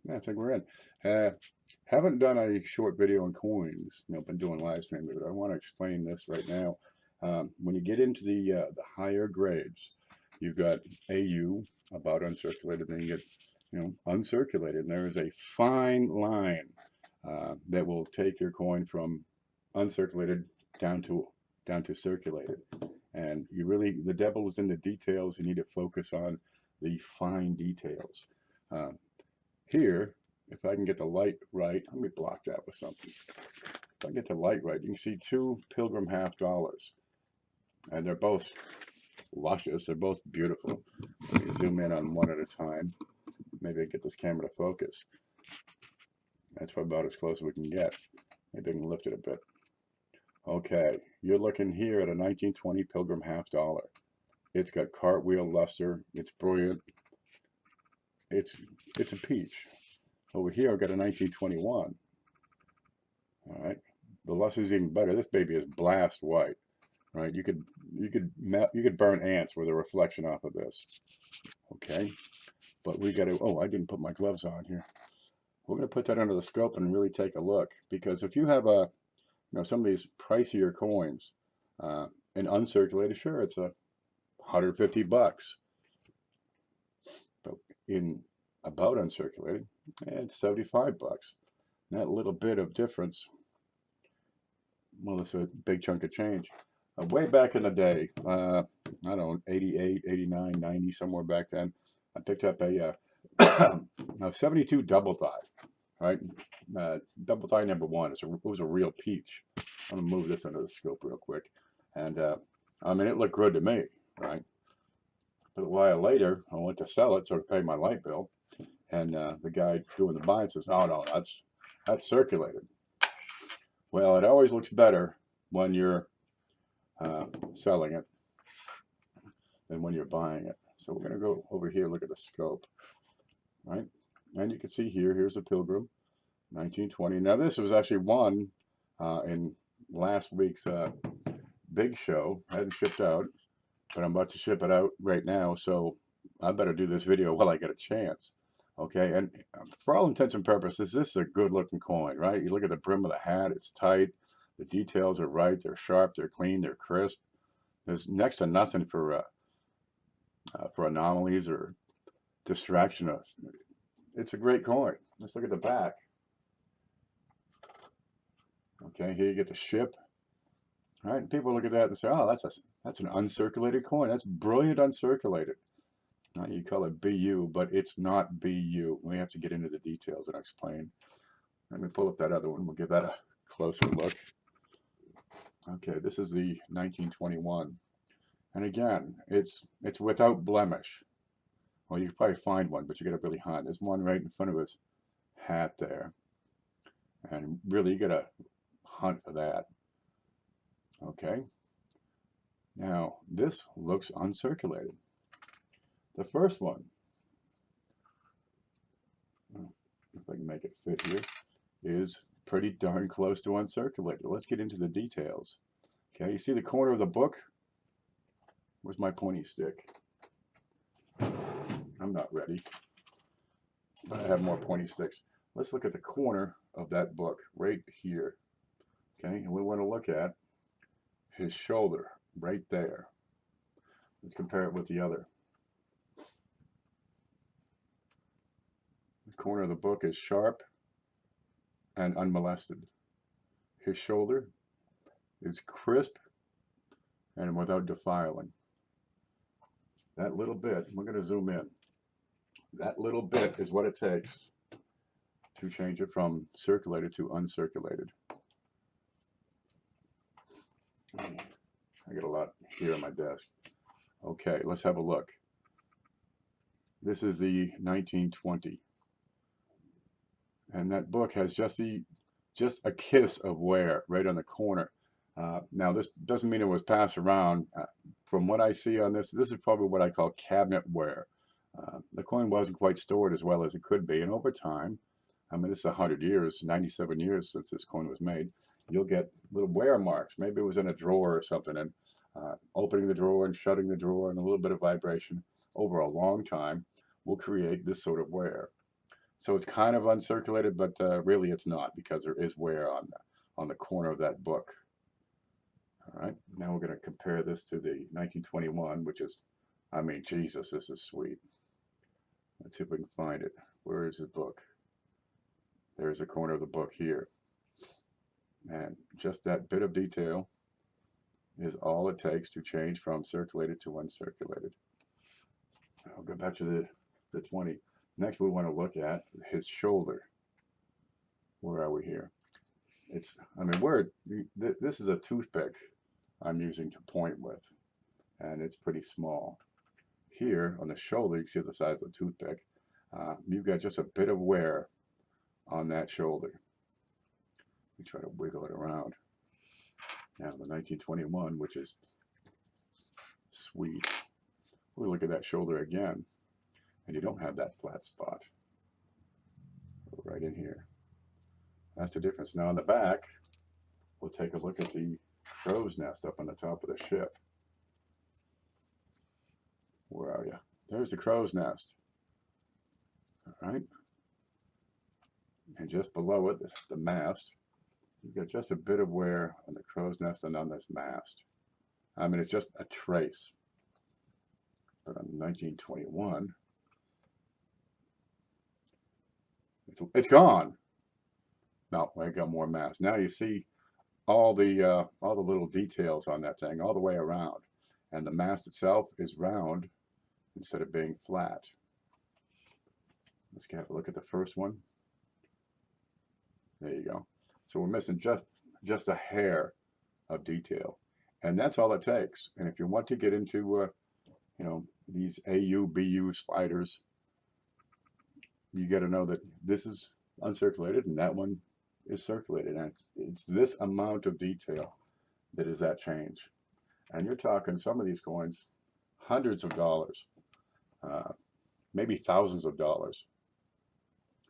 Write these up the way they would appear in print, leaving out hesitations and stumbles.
Yeah, I think we're in. Haven't done a short video on coins. Been doing live stream, but I want to explain this right now. When you get into the higher grades, you've got AU, about uncirculated, then you get uncirculated, and there is a fine line that will take your coin from uncirculated down to circulated. And the devil is in the details. You need to focus on the fine details. Um, Here, if I can get the light right, let me block that with something. If I get the light right, you can see two Pilgrim half dollars, and they're both luscious. They're both beautiful. Let me zoom in on one at a time. Maybe I get this camera to focus. That's about as close as we can get. Maybe I can lift it a bit. Okay, you're looking here at a 1920 Pilgrim half dollar. It's got cartwheel luster. It's brilliant. It's a peach. Over here, I've got a 1921. All right, the luster is even better. This baby is blast white. Right, you could burn ants with a reflection off of this. Okay, but we got to. Oh, I didn't put my gloves on here. We're going to put that under the scope and really take a look, because if you have some of these pricier coins, in uncirculated, sure, it's $150, but in about uncirculated, it's $75. That little bit of difference, well, it's a big chunk of change. Way back in the day, I don't know, 88, 89, 90, somewhere back then, I picked up a 72 double thigh, right? Double thigh number one. It was a real peach. I'm going to move this under the scope real quick. And I mean, it looked good to me, right? But a while later, I went to sell it, so to pay my light bill. And the guy doing the buying says, "Oh, no, that's circulated." Well, it always looks better when you're selling it than when you're buying it. So we're going to go over here, look at the scope, right? And you can see here's a Pilgrim, 1920. Now this was actually won in last week's big show. I hadn't shipped out, but I'm about to ship it out right now, so I better do this video while I get a chance. Okay, and for all intents and purposes, this is a good looking coin, right? You look at the brim of the hat, it's tight, the details are right, they're sharp, they're clean, they're crisp. There's next to nothing for anomalies or distraction. It's a great coin. Let's look at the back. Okay, here you get the ship. All right, and people look at that and say, "Oh, that's an uncirculated coin. That's brilliant uncirculated." Now you call it BU, but it's not BU. We have to get into the details and explain. Let me pull up that other one. We'll give that a closer look. Okay, this is the 1921. And again, it's without blemish. Well, you can probably find one, but you got to really hunt. There's one right in front of his hat there. And really, you got to hunt for that. Okay. Now, this looks uncirculated. The first one, if I can make it fit here, is pretty darn close to uncirculated. Let's get into the details. Okay, you see the corner of the book? Where's my pointy stick? I'm not ready, but I have more pointy sticks. Let's look at the corner of that book right here. Okay, and we want to look at his shoulder right there. Let's compare it with the other. The corner of the book is sharp and unmolested. His shoulder is crisp and without defiling. That little bit, we're going to zoom in. That little bit is what it takes to change it from circulated to uncirculated. I got a lot here on my desk. Okay, let's have a look. This is the 1920. And that book has just a kiss of wear right on the corner. Now, this doesn't mean it was passed around. From what I see on this is probably what I call cabinet wear. The coin wasn't quite stored as well as it could be, and over time, I mean, this is 100 years, 97 years since this coin was made, you'll get little wear marks. Maybe it was in a drawer or something, and opening the drawer and shutting the drawer and a little bit of vibration over a long time will create this sort of wear. So it's kind of uncirculated, but really it's not, because there is wear on the corner of that book. All right, now we're going to compare this to the 1921, which is, I mean, Jesus, this is sweet. Let's see if we can find it. Where is the book? There's a corner of the book here. And just that bit of detail is all it takes to change from circulated to uncirculated. I'll go back to the 20. Next, we want to look at his shoulder. Where are we here? It's, I mean, this is a toothpick I'm using to point with, and it's pretty small. Here on the shoulder, you can see the size of the toothpick. You've got just a bit of wear on that shoulder. We try to wiggle it around. Now the 1921, which is sweet. We look at that shoulder again, and you don't have that flat spot. Right in here. That's the difference. Now on the back, we'll take a look at the crow's nest up on the top of the ship. Where are you? There's the crow's nest. All right. And just below it, the mast. You've got just a bit of wear on the crow's nest and on this mast. I mean, it's just a trace. But on 1921, it's gone. No, I got more mast. Now you see all the little details on that thing all the way around, and the mast itself is round instead of being flat. Let's have a look at the first one. There you go. So we're missing just a hair of detail, and that's all it takes. And if you want to get into you know, these AU, BU sliders, you got to know that this is uncirculated and that one is circulated, and it's this amount of detail that is that change. And you're talking some of these coins, hundreds of dollars, maybe thousands of dollars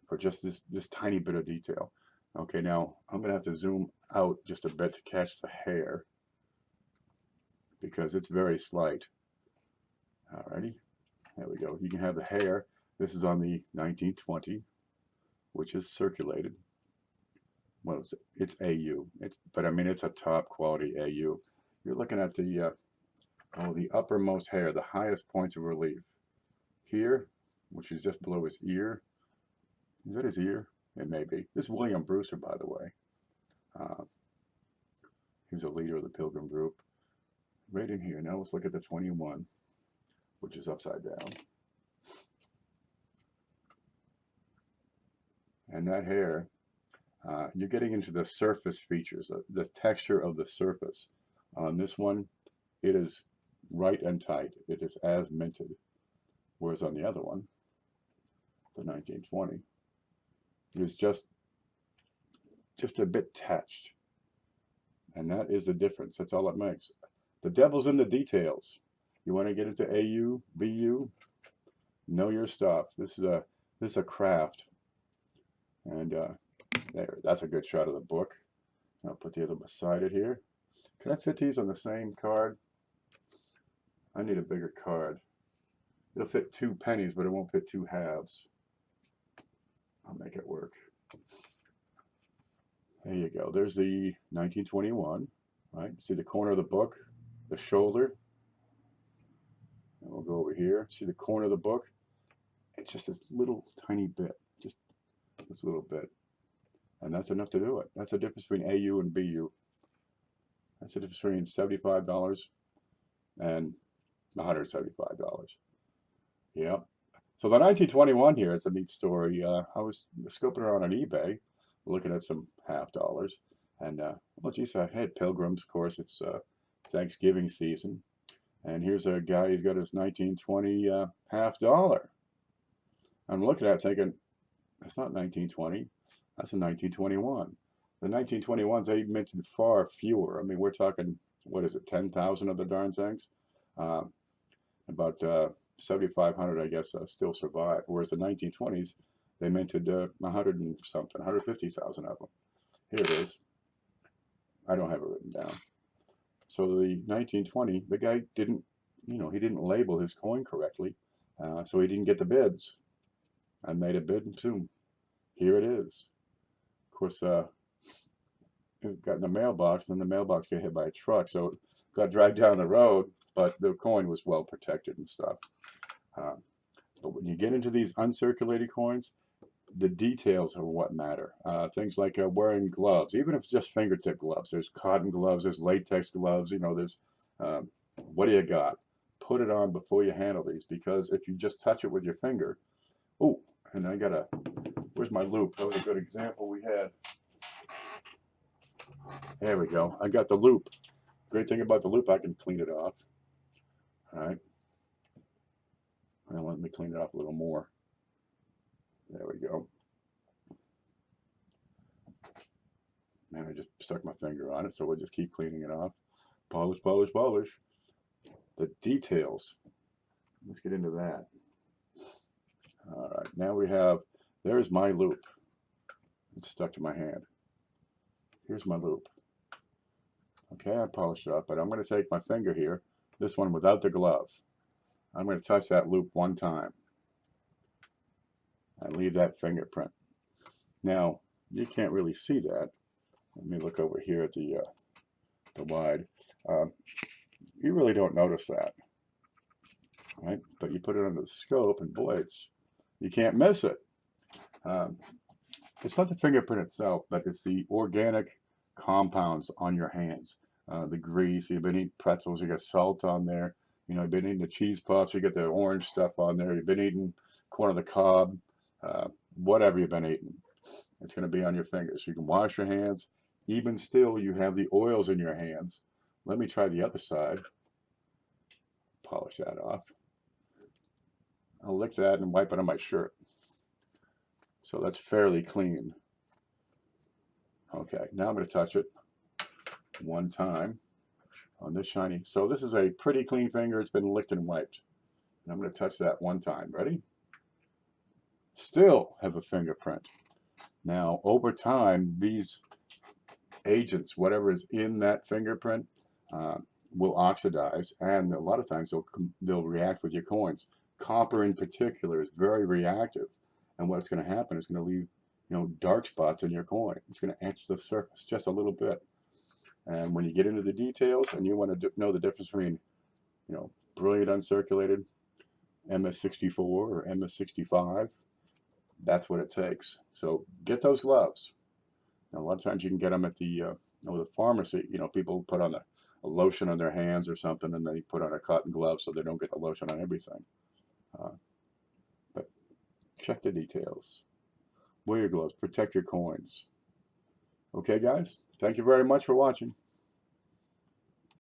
for just this tiny bit of detail. Okay, now I'm going to have to zoom out just a bit to catch the hair, because it's very slight. Alrighty, there we go. You can have the hair. This is on the 1920, which is circulated. Well, it's AU. But I mean, it's a top quality AU. You're looking at the uppermost hair, the highest points of relief. Here, which is just below his ear. Is that his ear? It may be. This is William Brewster, by the way. He was a leader of the Pilgrim group. Right in here. Now let's look at the 21, which is upside down. And that hair, you're getting into the surface features, the texture of the surface. On this one, it is right and tight. It is as minted. Whereas on the other one, the 1920, it is just a bit touched. And that is the difference. That's all it makes. The devil's in the details. You want to get into AU, BU, know your stuff. This is a craft. And there, that's a good shot of the book. I'll put the other beside it here. Can I fit these on the same card? I need a bigger card. It'll fit 2 pennies, but it won't fit 2 halves. I'll make it work. There you go. There's the 1921. Right? See the corner of the book, the shoulder. And we'll go over here. See the corner of the book? It's just this little tiny bit. Just this little bit. And that's enough to do it. That's the difference between AU and BU. That's the difference between $75 and $175. Yep. So the 1921 here, it's a neat story. I was scoping around on eBay, looking at some half dollars. And, well, geez, I had pilgrims, of course. It's Thanksgiving season. And here's a guy, he's got his 1920 half dollar. I'm looking at it thinking, that's not 1920. That's a 1921. The 1921s, they mentioned far fewer. I mean, we're talking, what is it, 10,000 of the darn things? About 7,500, I guess, still survive. Whereas the 1920s, they minted 100 and something, 150,000 of them. Here it is. I don't have it written down. So the 1920, the guy didn't, you know, he didn't label his coin correctly, so he didn't get the bids. I made a bid and boom, here it is. Of course, it got in the mailbox, and the mailbox got hit by a truck, so it got dragged down the road, but the coin was well protected and stuff. But when you get into these uncirculated coins, the details are what matter. Things like wearing gloves, even if it's just fingertip gloves. There's cotton gloves, there's latex gloves, you know, there's, what do you got? Put it on before you handle these, because if you just touch it with your finger, oh, and I got a, where's my loop? That was a good example we had. There we go. I got the loop. Great thing about the loop, I can clean it off. All right. Well, let me clean it up a little more. There we go. And I just stuck my finger on it, so we'll just keep cleaning it off. Polish, polish, polish. The details. Let's get into that. All right, now we have, there's my loop. It's stuck to my hand. Here's my loop. Okay, I polished it up, but I'm going to take my finger here, this one without the glove. I'm going to touch that loop one time and leave that fingerprint. Now, you can't really see that. Let me look over here at the wide. You really don't notice that, right? But you put it under the scope, and boy, you can't miss it. It's not the fingerprint itself, but it's the organic compounds on your hands. The grease, you've been eating pretzels, you got salt on there. You know, you've been eating the cheese puffs, you get the orange stuff on there. You've been eating corn on the cob, whatever you've been eating. It's going to be on your fingers. You can wash your hands. Even still, you have the oils in your hands. Let me try the other side. Polish that off. I'll lick that and wipe it on my shirt. So that's fairly clean. Okay, now I'm going to touch it one time on this shiny. So this is a pretty clean finger. It's been licked and wiped. And I'm going to touch that one time. Ready? Still have a fingerprint. Now, over time, these agents, whatever is in that fingerprint, will oxidize, and a lot of times they'll react with your coins. Copper in particular is very reactive, and what's going to happen is going to leave, you know, dark spots in your coin. It's going to etch the surface just a little bit. And when you get into the details and you want to know the difference between, you know, brilliant uncirculated, MS64 or MS65, that's what it takes. So get those gloves. Now, a lot of times you can get them at the pharmacy. You know, people put on a lotion on their hands or something, and they put on a cotton glove so they don't get the lotion on everything. But check the details. Wear your gloves. Protect your coins. Okay, guys? Thank you very much for watching.